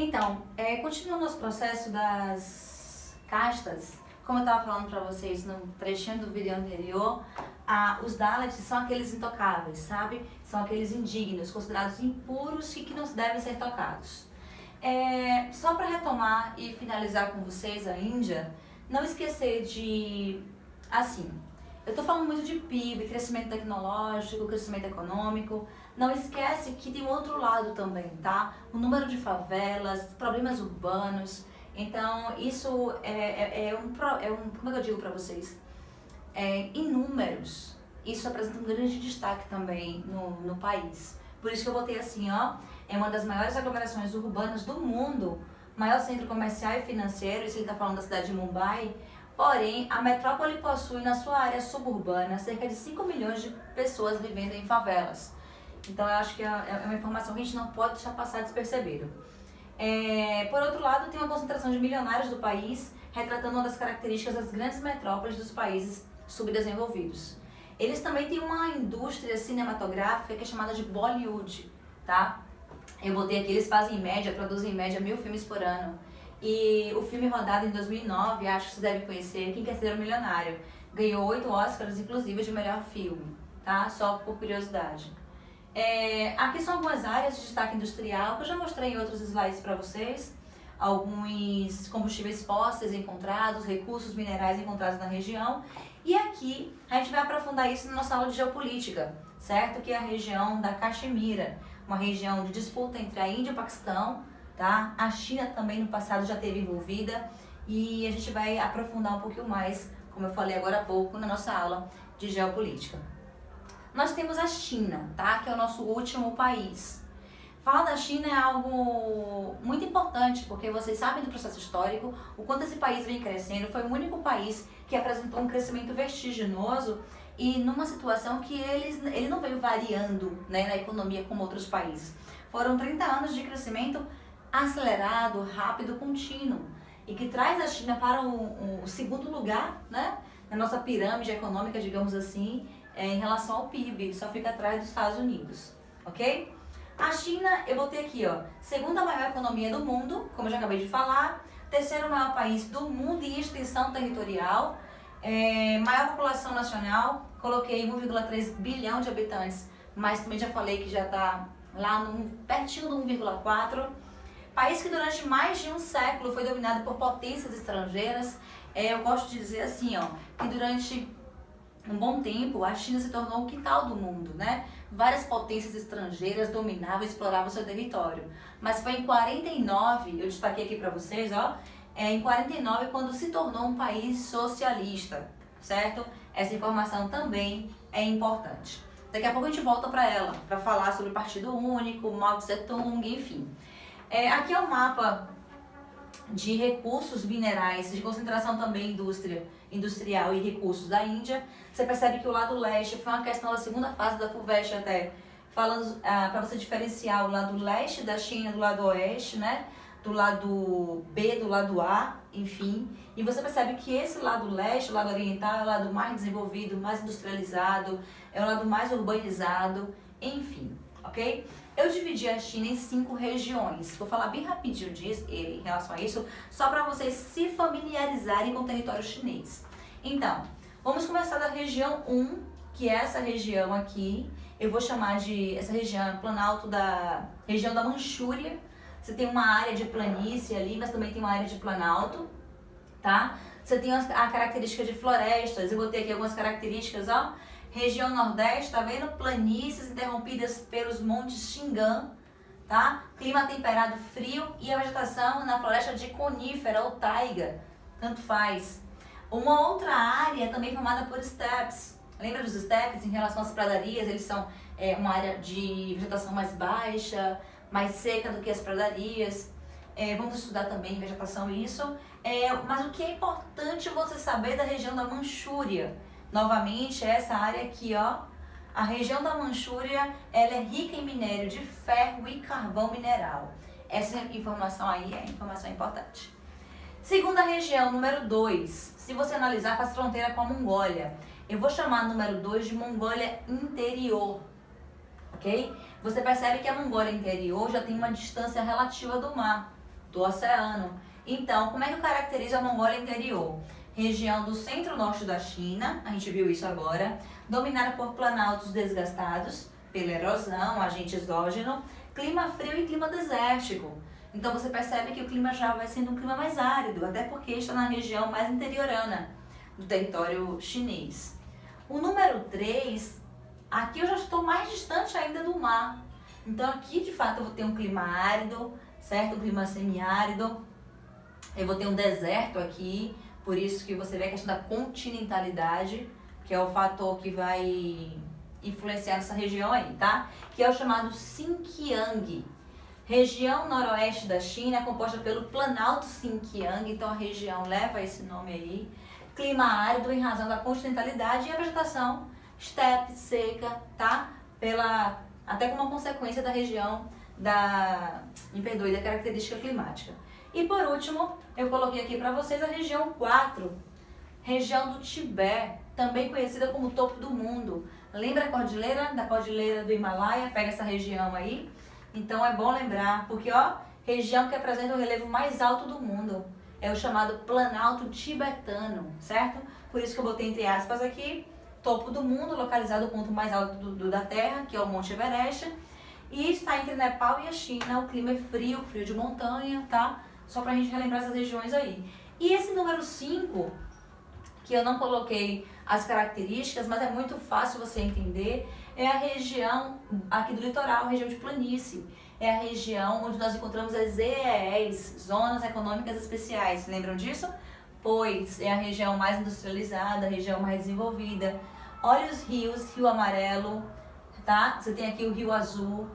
Então, continuando nosso processo das castas, como eu estava falando para vocês no trechinho do vídeo anterior, os Dalits são aqueles intocáveis, sabe? São aqueles indignos, considerados impuros e que não devem ser tocados. Só para retomar e finalizar com vocês a Índia, não esquecer de, assim, eu estou falando muito de PIB, crescimento tecnológico, crescimento econômico. Não esquece que tem um outro lado também, tá? O número de favelas, problemas urbanos. Então, isso como é que eu digo para vocês? Em números, isso apresenta um grande destaque também no país. Por isso que eu botei assim, ó, é uma das maiores aglomerações urbanas do mundo, maior centro comercial e financeiro, isso ele está falando da cidade de Mumbai. Porém, a metrópole possui na sua área suburbana cerca de 5 milhões de pessoas vivendo em favelas. Então eu acho que é uma informação que a gente não pode deixar passar despercebido. Por outro lado, tem uma concentração de milionários do país, retratando uma das características das grandes metrópoles dos países subdesenvolvidos. Eles também têm uma indústria cinematográfica que é chamada de Bollywood, tá? Eu botei aqui, eles fazem em média, produzem em média 1000 filmes por ano. E o filme rodado em 2009, acho que vocês devem conhecer, Quem Quer Ser um Milionário. Ganhou 8 Oscars, inclusive, de melhor filme, tá? Só por curiosidade. Aqui são algumas áreas de destaque industrial que eu já mostrei em outros slides para vocês. Alguns combustíveis fósseis encontrados, recursos minerais encontrados na região. E aqui a gente vai aprofundar isso na nossa aula de geopolítica, certo? Que é a região da Caxemira, uma região de disputa entre a Índia e o Paquistão, tá? A China também no passado já esteve envolvida e a gente vai aprofundar um pouquinho mais, como eu falei agora há pouco, na nossa aula de geopolítica. Nós temos a China, tá? Que é o nosso último país. Falar da China é algo muito importante, porque vocês sabem do processo histórico, o quanto esse país vem crescendo. Foi o único país que apresentou um crescimento vertiginoso e numa situação que ele não veio variando, né, na economia como outros países. Foram 30 anos de crescimento acelerado, rápido, contínuo, e que traz a China para o segundo lugar, né, na nossa pirâmide econômica, digamos assim, em relação ao PIB, só fica atrás dos Estados Unidos, ok? A China, eu botei aqui, ó, segunda maior economia do mundo, como eu já acabei de falar, terceiro maior país do mundo em extensão territorial, maior população nacional, coloquei 1,3 bilhão de habitantes, mas também já falei que já está lá pertinho do 1,4. País que durante mais de um século foi dominado por potências estrangeiras. Eu gosto de dizer assim, ó, que durante um bom tempo a China se tornou o quintal do mundo, né? Várias potências estrangeiras dominavam e exploravam seu território. Mas foi em 49, eu destaquei aqui para vocês, ó, em 49 quando se tornou um país socialista, certo? Essa informação também é importante. Daqui a pouco a gente volta para ela, para falar sobre o Partido Único, Mao Tse Tung, enfim. Aqui é o mapa de recursos minerais, de concentração também industrial e recursos da Índia. Você percebe que o lado leste foi uma questão da segunda fase da FUVEST até, falando para você diferenciar o lado leste da China do lado oeste, né? Do lado B, do lado A, enfim. E você percebe que esse lado leste, o lado oriental, é o lado mais desenvolvido, mais industrializado, é o lado mais urbanizado, enfim, ok? Eu dividi a China em 5 regiões. Vou falar bem rapidinho disso, em relação a isso, só para vocês se familiarizarem com o território chinês. Então, vamos começar da região 1, que é essa região aqui. Eu vou chamar de essa região, Planalto da região da Manchúria. Você tem uma área de planície ali, mas também tem uma área de planalto, tá? Você tem a característica de florestas. Eu botei aqui algumas características, ó. Região Nordeste, tá vendo? Planícies interrompidas pelos montes Xingan, tá? Clima temperado frio e a vegetação na floresta de conífera ou taiga, tanto faz. Uma outra área também formada por steppes. Lembra dos steppes em relação às pradarias? Eles são uma área de vegetação mais baixa, mais seca do que as pradarias. Vamos estudar também vegetação e isso. Mas o que é importante você saber da região da Manchúria? Novamente, essa área aqui, ó, a região da Manchúria, ela é rica em minério de ferro e carvão mineral. Essa informação aí é informação importante. Segunda região, número 2. Se você analisar, faz fronteira com a Mongólia. Eu vou chamar a número 2 de Mongólia Interior, ok? Você percebe que a Mongólia Interior já tem uma distância relativa do mar. do oceano. Então, como é que caracteriza a Mongólia Interior? Região do centro-norte da China, a gente viu isso agora, dominada por planaltos desgastados pela erosão, agente exógeno, clima frio e clima desértico. Então você percebe que o clima já vai sendo um clima mais árido, até porque está na região mais interiorana do território chinês. O número 3, aqui eu já estou mais distante ainda do mar. Então aqui de fato eu vou ter um clima árido, certo? Um clima semiárido. Eu vou ter um deserto aqui, por isso que você vê a questão da continentalidade, que é o fator que vai influenciar essa região aí, tá? Que é o chamado Xinjiang. Região noroeste da China é composta pelo Planalto Xinjiang, então a região leva esse nome aí. Clima árido em razão da continentalidade e a vegetação estepe, seca, tá? Até como uma consequência da região da característica climática. E por último, eu coloquei aqui para vocês a região 4, região do Tibete, também conhecida como topo do mundo. Lembra a cordilheira? Da cordilheira do Himalaia, pega essa região aí. Então é bom lembrar, porque ó, região que apresenta o relevo mais alto do mundo. É o chamado Planalto Tibetano, certo? Por isso que eu botei entre aspas aqui, topo do mundo, localizado no ponto mais alto da Terra, que é o Monte Everest. E está entre Nepal e a China, o clima é frio, frio de montanha, tá? Só pra gente relembrar essas regiões aí. E esse número 5, que eu não coloquei as características, mas é muito fácil você entender, é a região aqui do litoral, a região de planície. É a região onde nós encontramos as ZEEs, Zonas Econômicas Especiais. Lembram disso? Pois é a região mais industrializada, a região mais desenvolvida. Olha os rios, Rio Amarelo, tá? Você tem aqui o Rio Azul.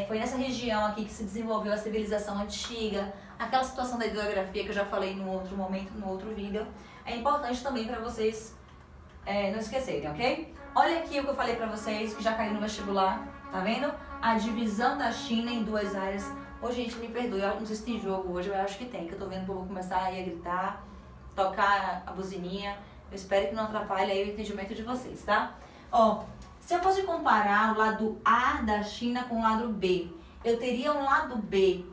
Foi nessa região aqui que se desenvolveu a civilização antiga, aquela situação da hidrografia que eu já falei no outro momento, no outro vídeo. É importante também para vocês não esquecerem, ok? Olha aqui o que eu falei para vocês, que já caiu no vestibular, tá vendo? A divisão da China em 2 áreas. Ô, gente, me perdoe, eu não sei se tem jogo hoje, eu acho que tem, que eu tô vendo que eu vou começar a gritar, tocar a buzininha. Eu espero que não atrapalhe aí o entendimento de vocês, tá? Ó, se eu fosse comparar o lado A da China com o lado B, eu teria um lado B,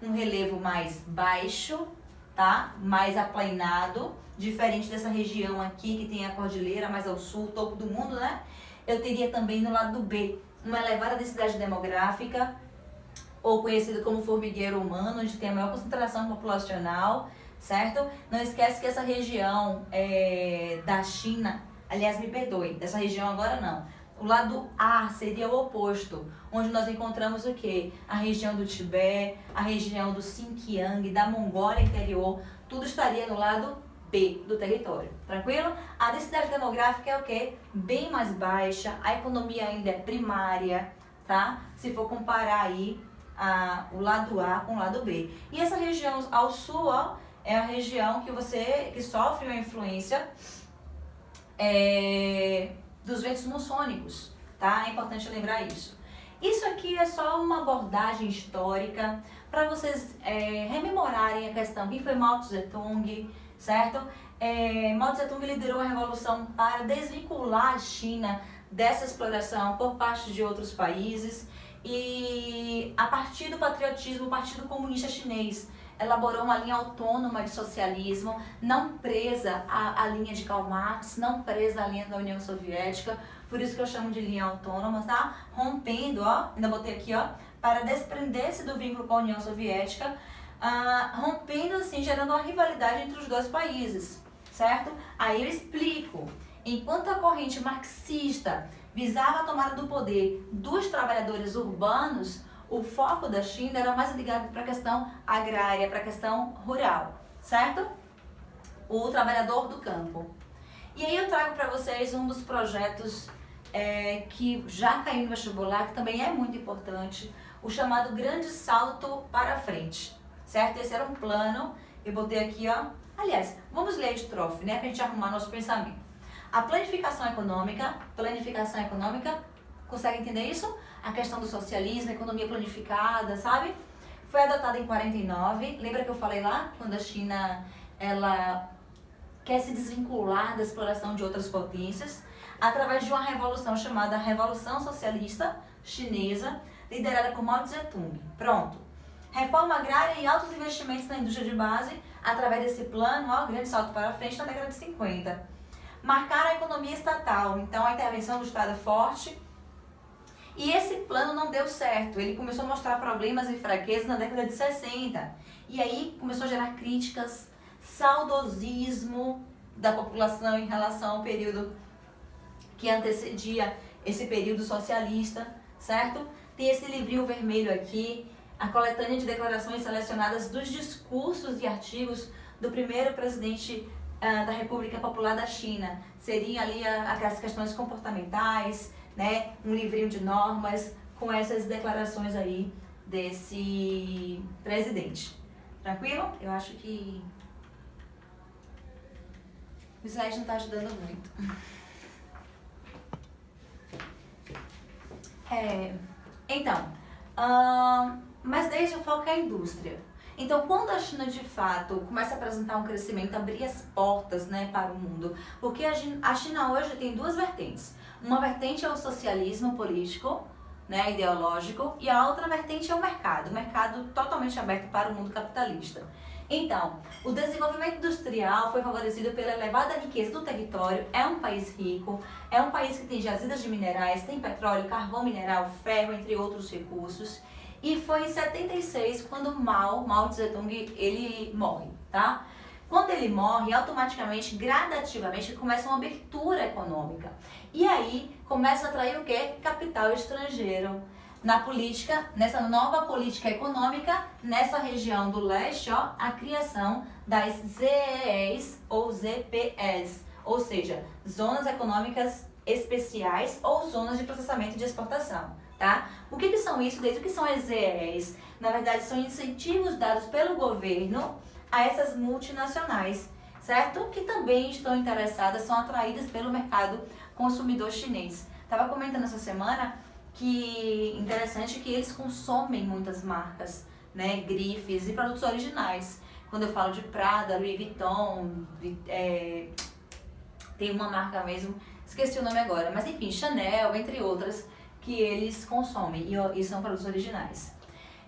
um relevo mais baixo, tá? Mais aplainado, diferente dessa região aqui que tem a cordilheira mais ao sul, topo do mundo, né? Eu teria também no lado B uma elevada densidade demográfica, ou conhecido como formigueiro humano, onde tem a maior concentração populacional, certo? Não esquece que essa região da China, aliás, me perdoe, dessa região agora não. O lado A seria o oposto, onde nós encontramos o quê? A região do Tibete, a região do Xinjiang, da Mongólia Interior, tudo estaria no lado B do território, tranquilo? A densidade demográfica é o quê? Bem mais baixa, a economia ainda é primária, tá? Se for comparar aí o lado A com o lado B. E essa região ao sul, ó, é a região que sofre uma influência dos ventos mussônicos, tá? É importante lembrar isso. Isso aqui é só uma abordagem histórica para vocês rememorarem a questão. Quem foi Mao Tse-tung, certo? Mao Tse-tung liderou a revolução para desvincular a China dessa exploração por parte de outros países e a partir do patriotismo, o Partido Comunista Chinês elaborou uma linha autônoma de socialismo, não presa à linha de Karl Marx, não presa à linha da União Soviética, por isso que eu chamo de linha autônoma, tá? Rompendo, ó, ainda botei aqui, ó, para desprender-se do vínculo com a União Soviética, rompendo assim, gerando uma rivalidade entre os dois países, certo? Aí eu explico. Enquanto a corrente marxista visava a tomada do poder dos trabalhadores urbanos, o foco da China era mais ligado para a questão agrária, para a questão rural, certo? O trabalhador do campo. E aí eu trago para vocês um dos projetos que já caiu no vestibular, que também é muito importante, o chamado Grande Salto para Frente, certo? Esse era um plano, eu botei aqui, ó. Aliás, vamos ler a estrofe, né, pra gente arrumar nosso pensamento. A planificação econômica, consegue entender isso? A questão do socialismo, a economia planificada, sabe? Foi adotada em 49, lembra que eu falei lá? Quando a China, ela quer se desvincular da exploração de outras potências, através de uma revolução chamada Revolução Socialista Chinesa, liderada por Mao Tse-tung. Pronto. reforma agrária e altos investimentos na indústria de base, através desse plano, ó, grande salto para frente na década de 50. Marcaram a economia estatal, então a intervenção do Estado forte. E esse plano não deu certo, ele começou a mostrar problemas e fraquezas na década de 60. E aí começou a gerar críticas, saudosismo da população em relação ao período que antecedia esse período socialista, certo? Tem esse livrinho vermelho aqui, a coletânea de declarações selecionadas dos discursos e artigos do primeiro presidente da República Popular da China. Seriam ali aquelas questões comportamentais, né? Um livrinho de normas com essas declarações aí desse presidente. Tranquilo? Eu acho que o slide não está ajudando muito. Então, mas desde o foco é a indústria. Então, quando a China de fato começa a apresentar um crescimento, abrir as portas, né, para o mundo, porque a China hoje tem duas vertentes. Uma vertente é o socialismo político, né, ideológico, e a outra vertente é o mercado totalmente aberto para o mundo capitalista. Então, o desenvolvimento industrial foi favorecido pela elevada riqueza do território, é um país rico, é um país que tem jazidas de minerais, tem petróleo, carvão mineral, ferro, entre outros recursos. E foi em 76 quando Mao Tse-tung, ele morre, tá? Quando ele morre, automaticamente, gradativamente, começa uma abertura econômica. E aí, começa a atrair o quê? Capital estrangeiro. Na política, nessa nova política econômica, nessa região do leste, ó, a criação das ZEEs ou ZPEs, ou seja, Zonas Econômicas Especiais ou Zonas de Processamento de Exportação, tá? O que são isso? Desde o que são as ZEEs? Na verdade, são incentivos dados pelo governo a essas multinacionais, certo? Que também estão interessadas, são atraídas pelo mercado consumidor chinês. Estava comentando essa semana que interessante que eles consomem muitas marcas, né, grifes e produtos originais. Quando eu falo de Prada, Louis Vuitton, tem uma marca mesmo, esqueci o nome agora, mas enfim, Chanel, entre outras, que eles consomem e são produtos originais.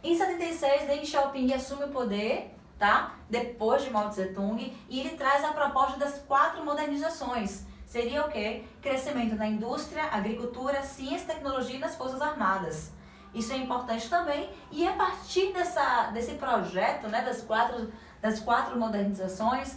Em 76, Deng Xiaoping assume o poder, tá? Depois de Mao Tse-tung, e ele traz a proposta das 4 modernizações. Seria o quê? Crescimento na indústria, agricultura, ciência, tecnologia e nas forças armadas. Isso é importante também. E a partir desse projeto, né, das quatro modernizações,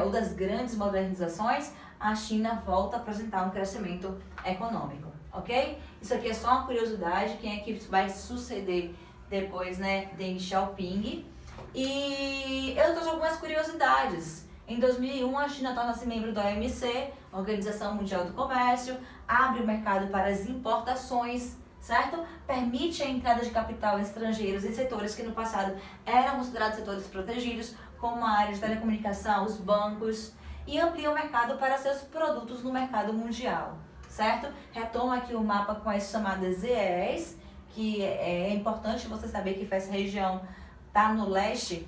ou das grandes modernizações, a China volta a apresentar um crescimento econômico, ok? Isso aqui é só uma curiosidade, quem é que vai suceder depois, né, Deng Xiaoping. E eu trouxe algumas curiosidades. Em 2001, a China torna-se membro da OMC, Organização Mundial do Comércio, abre o mercado para as importações, certo? Permite a entrada de capital estrangeiros em setores que no passado eram considerados setores protegidos, como a área de telecomunicação, os bancos, e amplia o mercado para seus produtos no mercado mundial, certo? Retoma aqui o mapa com as chamadas ZEEs, que é importante você saber que essa região está no leste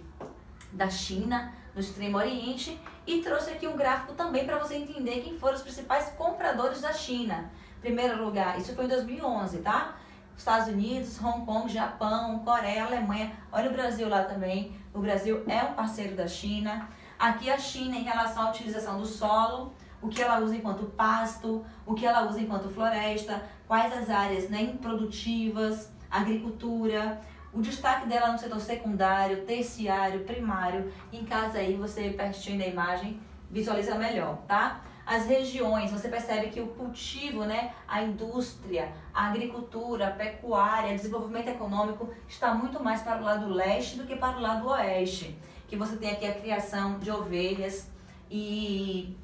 da China, no Extremo Oriente, e trouxe aqui um gráfico também para você entender quem foram os principais compradores da China. Primeiro lugar, isso foi em 2011, tá? Estados Unidos, Hong Kong, Japão, Coreia, Alemanha, olha o Brasil lá também. O Brasil é um parceiro da China. Aqui a China em relação à utilização do solo, o que ela usa enquanto pasto, o que ela usa enquanto floresta, quais as áreas, né, improdutivas, agricultura, o destaque dela no setor secundário, terciário, primário. Em casa aí você pertinho da imagem visualiza melhor, tá? As regiões, você percebe que o cultivo, né, a indústria, a agricultura, a pecuária, o desenvolvimento econômico está muito mais para o lado leste do que para o lado oeste. Que você tem aqui a criação de ovelhas e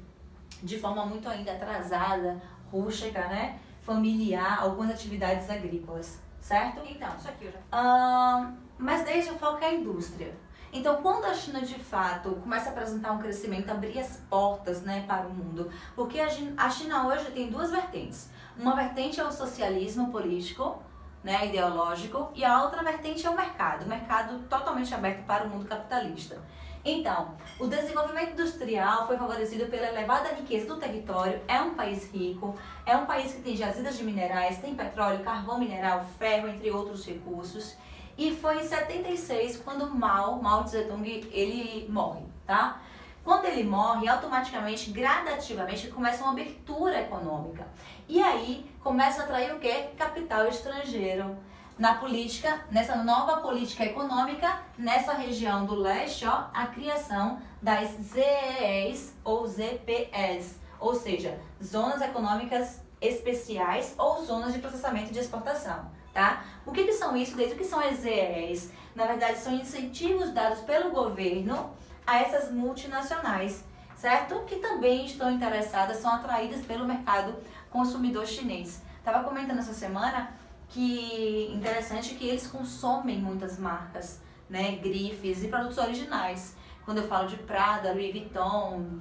de forma muito ainda atrasada, rústica, né, familiar, algumas atividades agrícolas, certo? Então, isso aqui eu já... mas desde o foco é a indústria. Então, quando a China de fato começa a apresentar um crescimento, abrir as portas, né, para o mundo, porque a China hoje tem duas vertentes. Uma vertente é o socialismo político, né, ideológico, e a outra vertente é o mercado totalmente aberto para o mundo capitalista. Então, o desenvolvimento industrial foi favorecido pela elevada riqueza do território, é um país rico, é um país que tem jazidas de minerais, tem petróleo, carvão mineral, ferro, entre outros recursos. E foi em 76 quando Mao Tse-tung, ele morre, tá? Quando ele morre, automaticamente, gradativamente, começa uma abertura econômica. E aí, começa a atrair o quê? Capital estrangeiro. Na política, nessa nova política econômica, nessa região do leste, ó, a criação das ZEEs ou ZPEs, ou seja, Zonas Econômicas Especiais ou Zonas de Processamento de Exportação, tá? O que são isso? Desde o que são as ZEEs? Na verdade, são incentivos dados pelo governo a essas multinacionais, certo? Que também estão interessadas, são atraídas pelo mercado consumidor chinês. Estava comentando essa semana que interessante que eles consomem muitas marcas, né, grifes e produtos originais. Quando eu falo de Prada, Louis Vuitton,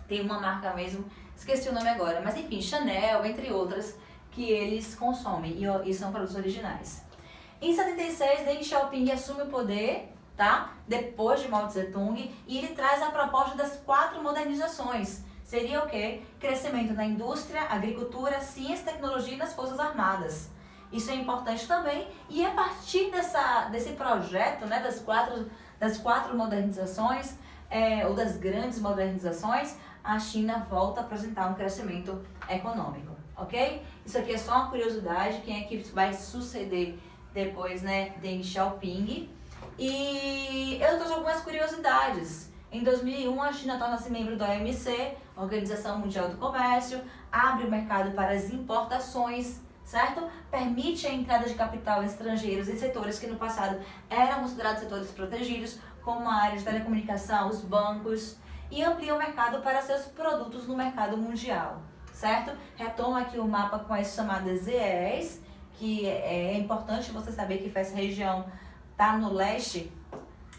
tem uma marca mesmo, esqueci o nome agora, mas enfim, Chanel, entre outras, que eles consomem e são produtos originais. Em 76, Deng Xiaoping assume o poder, tá? Depois de Mao Tse-tung, e ele traz a proposta das 4 modernizações. Seria o quê? Crescimento na indústria, agricultura, ciência, tecnologia e nas forças armadas. Isso é importante também. E a partir desse projeto, né, das quatro modernizações, ou das grandes modernizações, a China volta a apresentar um crescimento econômico, ok? Isso aqui é só uma curiosidade, quem é que vai suceder depois, né, Deng Xiaoping. E eu trouxe algumas curiosidades. Em 2001, a China torna-se membro da OMC, Organização Mundial do Comércio, abre o mercado para as importações, certo? Permite a entrada de capital estrangeiros em setores que no passado eram considerados setores protegidos, como a área de telecomunicação, os bancos, e amplia o mercado para seus produtos no mercado mundial, certo? Retoma aqui o mapa com as chamadas ZEEs, que é importante você saber que essa região está no leste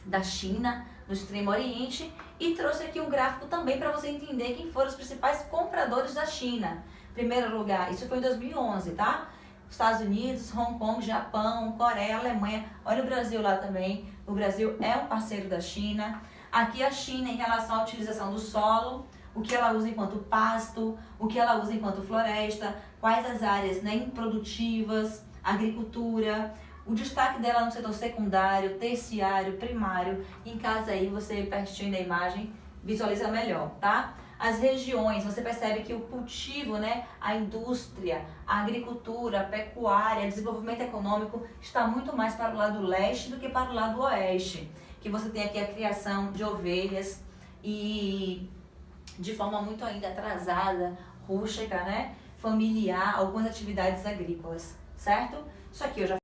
da China, no Extremo Oriente, e trouxe aqui um gráfico também para você entender quem foram os principais compradores da China. Primeiro lugar, isso foi em 2011, tá? Estados Unidos, Hong Kong, Japão, Coreia, Alemanha, olha o Brasil lá também. O Brasil é um parceiro da China. Aqui a China em relação à utilização do solo, o que ela usa enquanto pasto, o que ela usa enquanto floresta, quais as áreas, né, improdutivas, agricultura, o destaque dela no setor secundário, terciário, primário. Em casa aí você pertinho da imagem visualiza melhor, tá? As regiões, você percebe que o cultivo, né, a indústria, a agricultura, a pecuária, o desenvolvimento econômico está muito mais para o lado leste do que para o lado oeste. Que você tem aqui a criação de ovelhas e de forma muito ainda atrasada, rústica, né, familiar, algumas atividades agrícolas, certo? Isso aqui eu já